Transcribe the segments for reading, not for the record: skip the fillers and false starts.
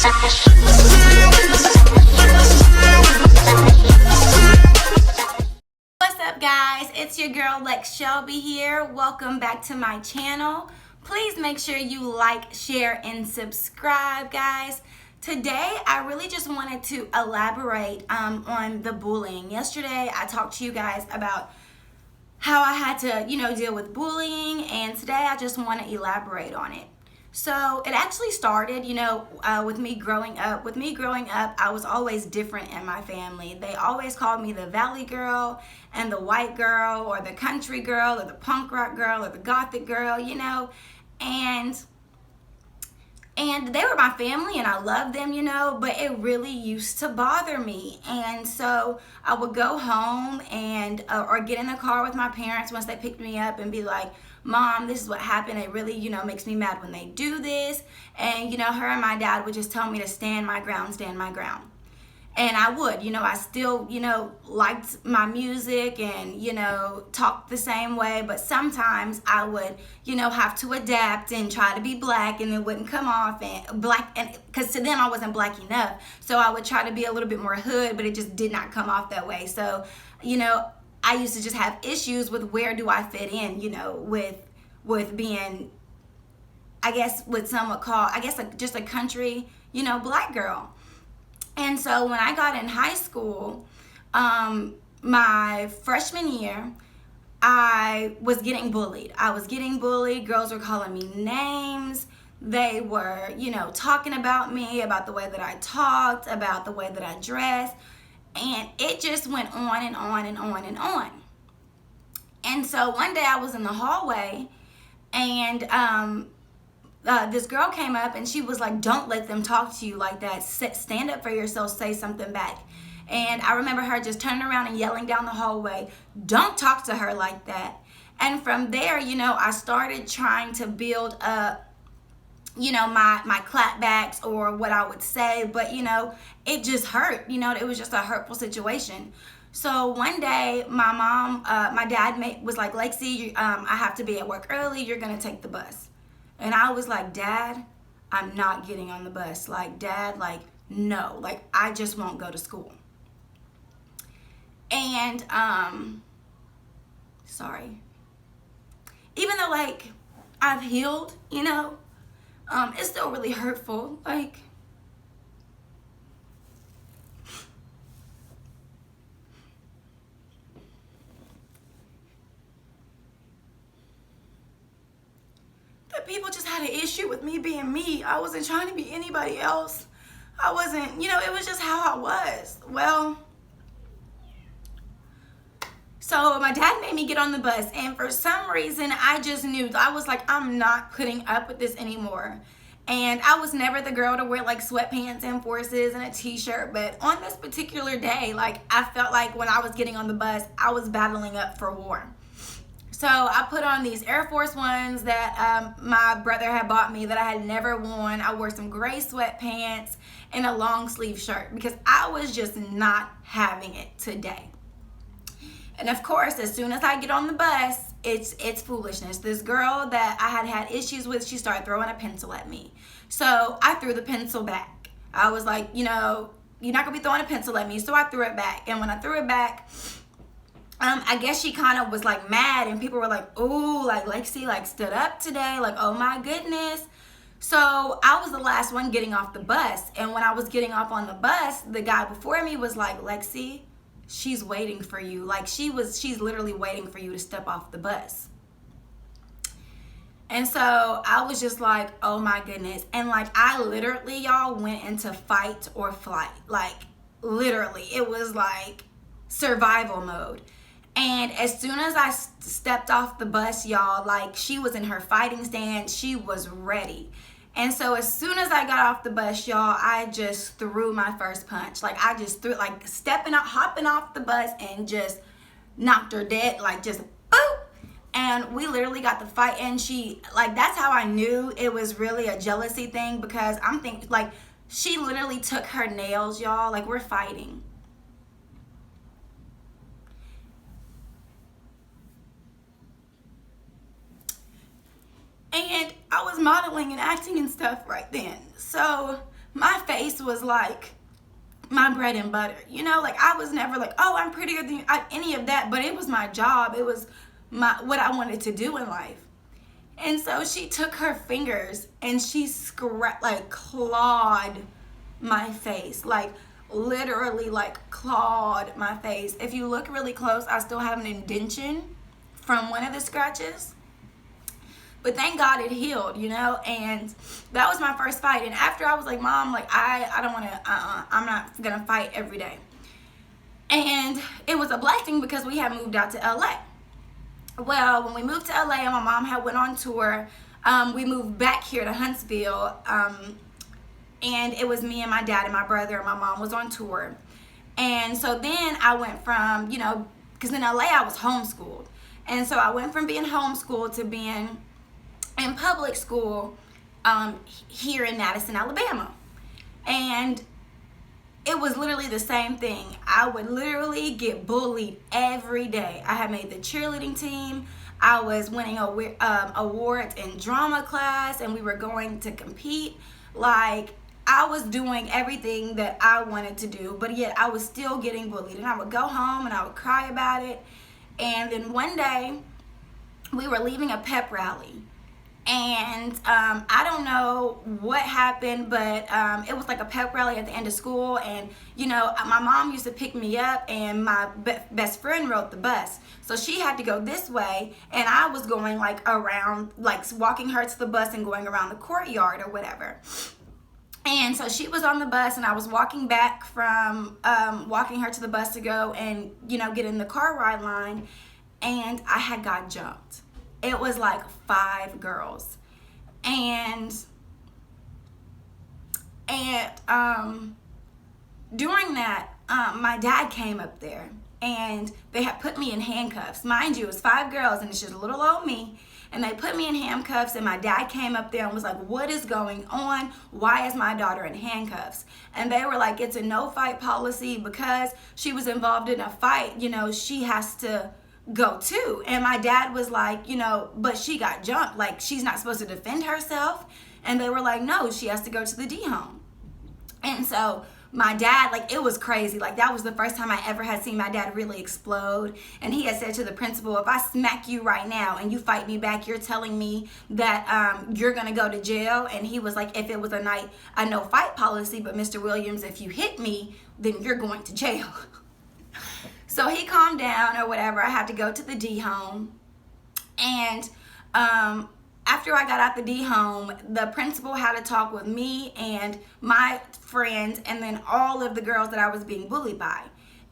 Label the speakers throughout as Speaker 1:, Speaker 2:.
Speaker 1: What's up, guys? It's your girl Lex Shelby here. Welcome back to my channel. Please make sure you like, share, and subscribe, guys. Today, I really just wanted to elaborate on the bullying. Yesterday, I talked to you guys about how I had to, deal with bullying, and today I just want to elaborate on it. So it actually started, with me growing up. With me growing up, I was always different in my family. They always called me the valley girl and the white girl or the country girl or the punk rock girl or the gothic girl, and they were my family and I loved them, but it really used to bother me. And so I would go home and or get in the car with my parents once they picked me up and be like, Mom, this is what happened. It really, makes me mad when they do this. And, her and my dad would just tell me to stand my ground, stand my ground. And I would, I still, liked my music and, talked the same way. But sometimes I would, have to adapt and try to be black, and it wouldn't come off and black. And because to them I wasn't black enough. So I would try to be a little bit more hood, but it just did not come off that way. So, I used to just have issues with where do I fit in, with being, I guess what some would call, just a country, black girl. And so when I got in high school, my freshman year, I was getting bullied. Girls were calling me names. They were, talking about me, about the way that I talked, about the way that I dressed. And it just went on and on and on and on. And so one day I was in the hallway and this girl came up and she was like, don't let them talk to you like that. Stand up for yourself, say something back. And I remember her just turning around and yelling down the hallway, don't talk to her like that. And from there, I started trying to build up, my clapbacks or what I would say, but, it just hurt. It was just a hurtful situation. So one day, my dad was like, Lexi, I have to be at work early. You're going to take the bus. And I was like, Dad, I'm not getting on the bus. Like, Dad, no. I just won't go to school. And, sorry. Even though, I've healed, it's still really hurtful. People just had an issue with me being me. I wasn't trying to be anybody else. I wasn't, it was just how I was. Well, so my dad made me get on the bus, and for some reason, I just knew. I was like, I'm not putting up with this anymore. And I was never the girl to wear sweatpants and forces and a t-shirt, but on this particular day, I felt like when I was getting on the bus, I was battling up for war. So I put on these Air Force Ones that my brother had bought me that I had never worn. I wore some gray sweatpants and a long sleeve shirt because I was just not having it today. And of course, as soon as I get on the bus, it's foolishness. This girl that I had issues with, she started throwing a pencil at me. So I threw the pencil back. I was like, you're not gonna be throwing a pencil at me. So I threw it back. And when I threw it back, I guess she kind of was mad, and people were like, ooh, Lexi stood up today, oh my goodness. So I was the last one getting off the bus, and when I was getting off on the bus, the guy before me was like, Lexi, she's waiting for you. She's literally waiting for you to step off the bus. And so I was just like, oh my goodness. And I literally, y'all, went into fight or flight. Literally, it was survival mode. And as soon as I stepped off the bus, y'all, she was in her fighting stance. She was ready. And so as soon as I got off the bus, y'all, I just threw my first punch. I just threw, hopping off the bus and just knocked her dead, just boop. And we literally got the fight. And she, that's how I knew it was really a jealousy thing, because I'm thinking, she literally took her nails, y'all. We're fighting. And I was modeling and acting and stuff right then. So my face was like my bread and butter. You know, like I was never like, oh, I'm prettier than you, any of that. But it was my job. It was what I wanted to do in life. And so she took her fingers and she clawed my face, like literally like clawed my face. If you look really close, I still have an indentation from one of the scratches. But thank God it healed, you know, and that was my first fight. And after I was like, Mom, like I don't want to, I'm not gonna fight every day. And it was a blessing because we had moved out to LA. Well, when we moved to LA and my mom had went on tour, we moved back here to Huntsville, and it was me and my dad and my brother, and my mom was on tour. And so then I went from, you know, because in LA I was homeschooled. And so I went from being homeschooled to being in public school here in Madison, Alabama. And it was literally the same thing. I would literally get bullied every day. I had made the cheerleading team. I was winning awards in drama class, and we were going to compete. Like, I was doing everything that I wanted to do, but yet I was still getting bullied. And I would go home and I would cry about it. And then one day, we were leaving a pep rally. And I don't know what happened, but it was like a pep rally at the end of school. And, you know, my mom used to pick me up, and my best friend rode the bus. So she had to go this way, and I was going like around, like walking her to the bus and going around the courtyard or whatever. And so she was on the bus, and I was walking back from walking her to the bus to go and, you know, get in the car ride line, and I had got jumped. It was like 5 girls. And during that, my dad came up there, and they had put me in handcuffs. Mind you, it was 5 girls, and it's just little old me. And they put me in handcuffs, and my dad came up there and was like, what is going on? Why is my daughter in handcuffs? And they were like, it's a no-fight policy because she was involved in a fight. You know, she has to go too. And my dad was like, you know, but she got jumped. Like, she's not supposed to defend herself. And they were like, no, she has to go to the D home. And so my dad, like, it was crazy. Like, that was the first time I ever had seen my dad really explode. And he had said to the principal, if I smack you right now and you fight me back, you're telling me that you're going to go to jail. And he was like, if it was a no fight policy, but Mr. Williams, if you hit me, then you're going to jail. So he calmed down or whatever. I had to go to the D home. And after I got out the D home, the principal had a talk with me and my friends and then all of the girls that I was being bullied by.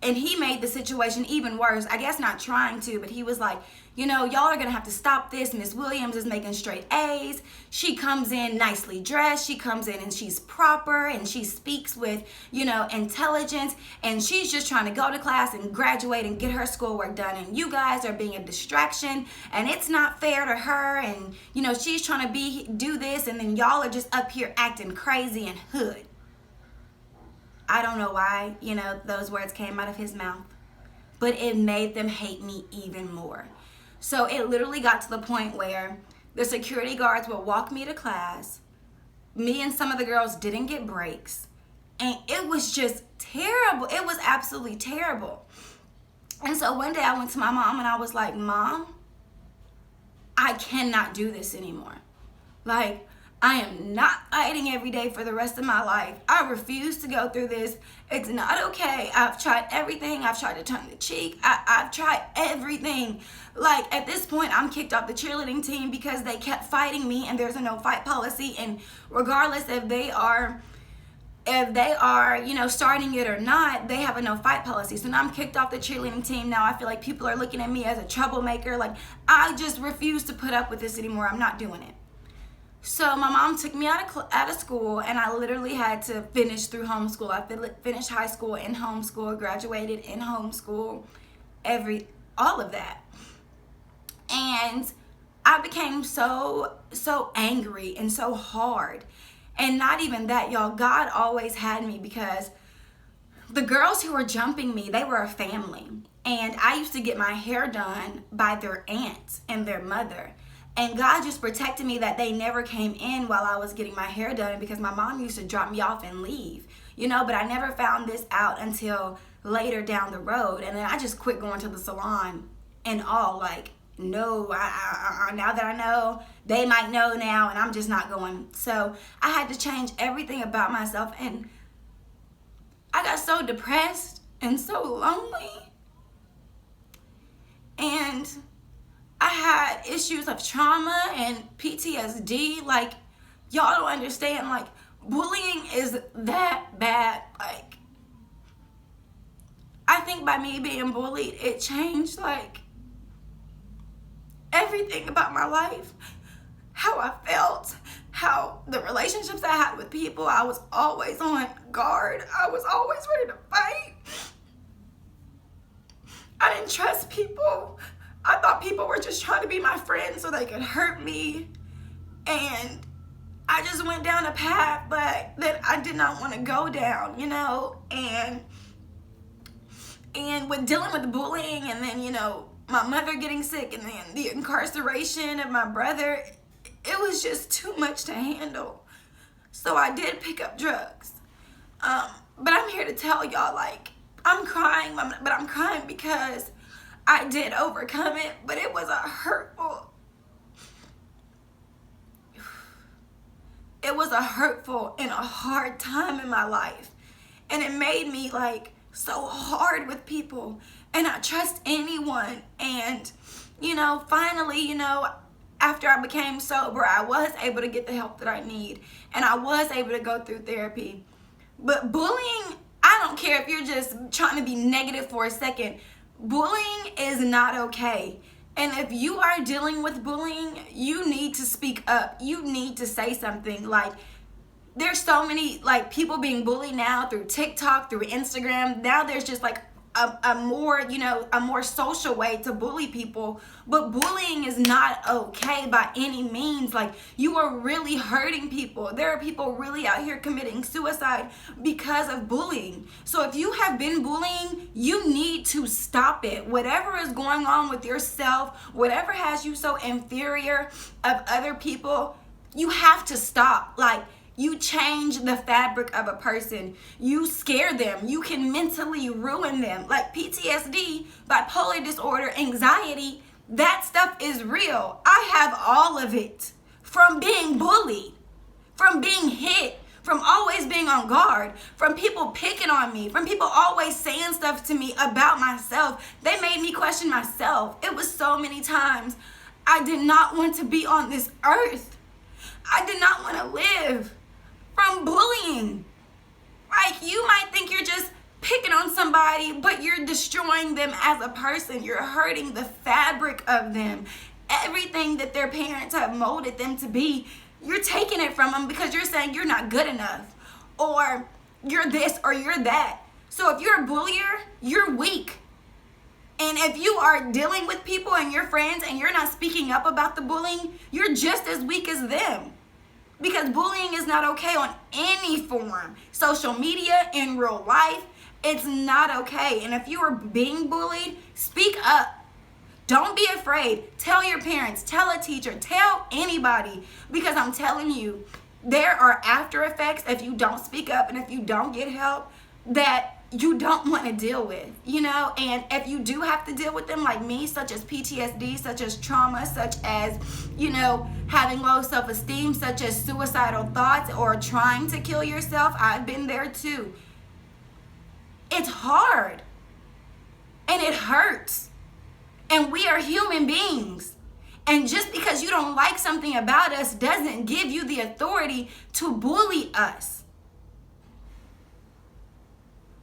Speaker 1: And he made the situation even worse. I guess not trying to, but he was like, you know, y'all are going to have to stop this. Miss Williams is making straight A's. She comes in nicely dressed. She comes in and she's proper and she speaks with, you know, intelligence. And she's just trying to go to class and graduate and get her schoolwork done. And you guys are being a distraction and it's not fair to her. And, you know, she's trying to do this and then y'all are just up here acting crazy and hood. I don't know why, you know, those words came out of his mouth, but it made them hate me even more. So it literally got to the point where the security guards would walk me to class. Me and some of the girls didn't get breaks. And it was just terrible. It was absolutely terrible. And so one day I went to my mom and I was like, Mom, I cannot do this anymore. Like, I am not fighting every day for the rest of my life. I refuse to go through this. It's not okay. I've tried everything. I've tried to turn the cheek. I've tried everything. Like, at this point, I'm kicked off the cheerleading team because they kept fighting me and there's a no fight policy. And regardless if they are, you know, starting it or not, they have a no fight policy. So now I'm kicked off the cheerleading team. Now I feel like people are looking at me as a troublemaker. Like, I just refuse to put up with this anymore. I'm not doing it. So my mom took me out of school, and I literally had to finish through homeschool. I finished high school in homeschool, graduated in homeschool, all of that. And I became so angry and so hard. And not even that, y'all, God always had me because the girls who were jumping me, they were a family. And I used to get my hair done by their aunt and their mother. And God just protected me that they never came in while I was getting my hair done, because my mom used to drop me off and leave, but I never found this out until later down the road. And then I just quit going to the salon and all, like, no, now that I know, they might know now, and I'm just not going. So I had to change everything about myself, and I got so depressed and so lonely. And I had issues of trauma and PTSD. Like, y'all don't understand. Like, bullying is that bad. Like, I think by me being bullied, it changed, like, everything about my life. How I felt, how the relationships I had with people, I was always on guard. I was always ready to fight. I didn't trust people. I thought people were just trying to be my friends so they could hurt me. And I just went down a path that I did not want to go down, And with dealing with bullying, and then, my mother getting sick, and then the incarceration of my brother, it was just too much to handle. So I did pick up drugs. But I'm here to tell y'all, like, I'm crying, but I'm crying because I did overcome it, but it was a hurtful and a hard time in my life. And it made me, like, so hard with people, and I trust anyone. And, finally, after I became sober, I was able to get the help that I need, and I was able to go through therapy. But bullying, I don't care if you're just trying to be negative for a second, bullying is not okay. And if you are dealing with bullying, you need to speak up. You need to say something. Like, there's so many, like, people being bullied now through TikTok, through Instagram. Now there's just, like, a more social way to bully people. But bullying is not okay by any means. Like, you are really hurting people. There are people really out here committing suicide because of bullying. So if you have been bullying, you need to stop it. Whatever is going on with yourself, whatever has you so inferior of other people, you have to stop. Like, you change the fabric of a person. You scare them. You can mentally ruin them. Like PTSD, bipolar disorder, anxiety, that stuff is real. I have all of it from being bullied, from being hit, from always being on guard, from people picking on me, from people always saying stuff to me about myself. They made me question myself. It was so many times I did not want to be on this earth. I did not want to live. From bullying. Like, you might think you're just picking on somebody, but you're destroying them as a person. You're hurting the fabric of them. Everything that their parents have molded them to be, you're taking it from them because you're saying you're not good enough, or you're this or you're that. So if you're a bullier, you're weak. And if you are dealing with people and your friends and you're not speaking up about the bullying, you're just as weak as them. Because bullying is not okay on any form. Social media, in real life, it's not okay. And if you are being bullied, speak up. Don't be afraid. Tell your parents, tell a teacher, tell anybody. Because I'm telling you, there are after effects if you don't speak up and if you don't get help that you don't want to deal with, and if you do have to deal with them, like me, such as PTSD, such as trauma, such as, having low self-esteem, such as suicidal thoughts or trying to kill yourself, I've been there too. It's hard and it hurts, and we are human beings. And just because you don't like something about us doesn't give you the authority to bully us.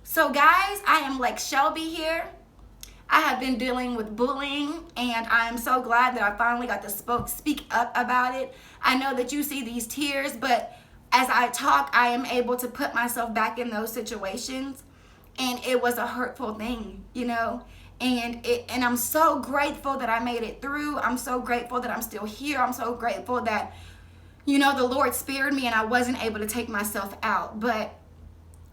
Speaker 1: So guys, I am like Shelby here. I have been dealing with bullying, and I am so glad that I finally got to speak up about it. I know that you see these tears, but as I talk, I am able to put myself back in those situations, and it was a hurtful thing, and I'm so grateful that I made it through. I'm so grateful that I'm still here. I'm so grateful that, the Lord spared me and I wasn't able to take myself out. But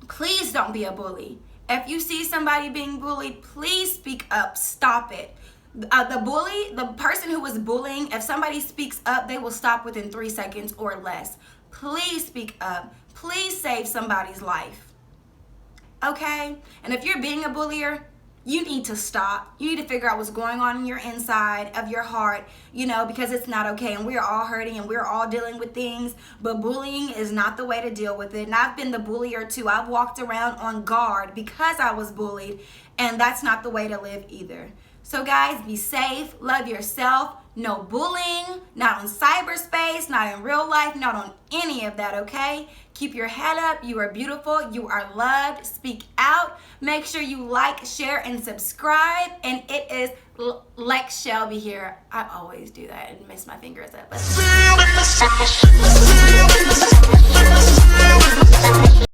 Speaker 1: please don't be a bully. If you see somebody being bullied, please speak up. Stop it. The person who was bullying, if somebody speaks up, they will stop within 3 seconds or less. Please speak up. Please save somebody's life. Okay? And if you're being a bullier, you need to stop. You need to figure out what's going on in your inside of your heart, because it's not okay. And we're all hurting and we're all dealing with things, but bullying is not the way to deal with it. And I've been the bullier too. I've walked around on guard because I was bullied, and that's not the way to live either. So guys, be safe, love yourself. No bullying, not on cyberspace, not in real life, not on any of that, okay? Keep your head up. You are beautiful. You are loved. Speak out. Make sure you like, share, and subscribe. And it is Lex Shelby here. I always do that and mess my fingers up.